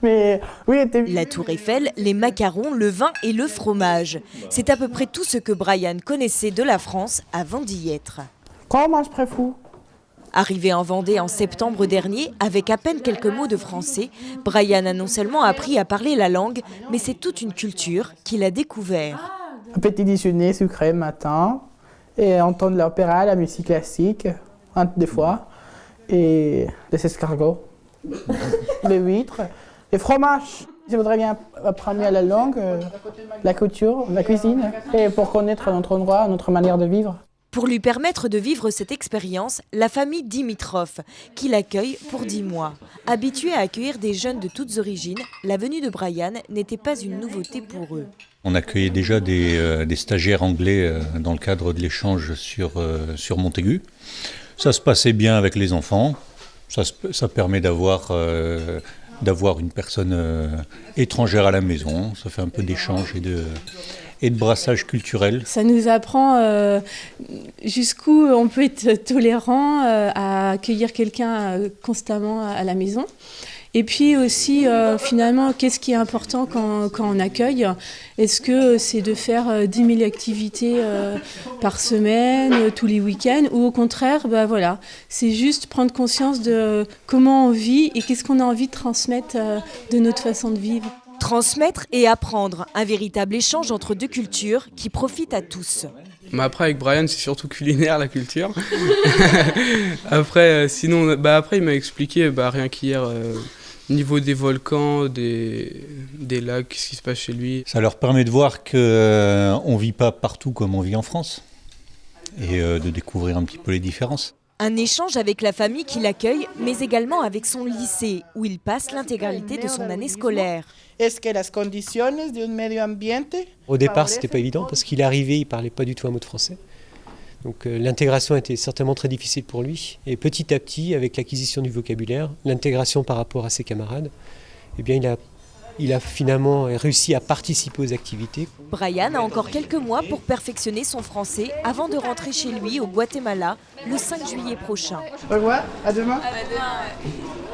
Mais oui, La Tour Eiffel, les macarons, le vin et le fromage. C'est à peu près tout ce que Brian connaissait de la France avant d'y être. Comment je préfère? Arrivé en Vendée en septembre dernier, avec à peine quelques mots de français, Brian a non seulement appris à parler la langue, mais c'est toute une culture qu'il a découvert. Un petit déjeuner sucré le matin, et entendre l'opéra, la musique classique, des fois, et des escargots, des huîtres, des fromages. Je voudrais bien apprendre la langue, la couture, la cuisine, et pour connaître notre endroit, notre manière de vivre. Pour lui permettre de vivre cette expérience, la famille Dimitrov, qui l'accueille pour 10 mois. Habituée à accueillir des jeunes de toutes origines, la venue de Brian n'était pas une nouveauté pour eux. On accueillait déjà des stagiaires anglais dans le cadre de l'échange sur Montaigu. Ça se passait bien avec les enfants. Ça permet d'avoir une personne étrangère à la maison. Ça fait un peu d'échange et de brassage culturel. Ça nous apprend jusqu'où on peut être tolérant à accueillir quelqu'un constamment à la maison. Et puis aussi, finalement, qu'est-ce qui est important quand on accueille? Est-ce que c'est de faire 10 000 activités par semaine, tous les week-ends? Ou au contraire, voilà, c'est juste prendre conscience de comment on vit et qu'est-ce qu'on a envie de transmettre de notre façon de vivre. Transmettre et apprendre, un véritable échange entre deux cultures qui profite à tous. Mais après avec Brian c'est surtout culinaire la culture. Après sinon après il m'a expliqué rien qu'hier niveau des volcans, des lacs, ce qui se passe chez lui. Ça leur permet de voir qu'on ne vit pas partout comme on vit en France et de découvrir un petit peu les différences. Un échange avec la famille qui l'accueille, mais également avec son lycée, où il passe l'intégralité de son année scolaire. Est-ce que les conditions du milieu ambiente? Au départ, c'était pas évident parce qu'il est arrivé, il parlait pas du tout un mot de français. Donc l'intégration était certainement très difficile pour lui. Et petit à petit, avec l'acquisition du vocabulaire, l'intégration par rapport à ses camarades, eh bien il a finalement réussi à participer aux activités. Brian a encore quelques mois pour perfectionner son français avant de rentrer chez lui au Guatemala le 5 juillet prochain. Au revoir, à demain. À demain.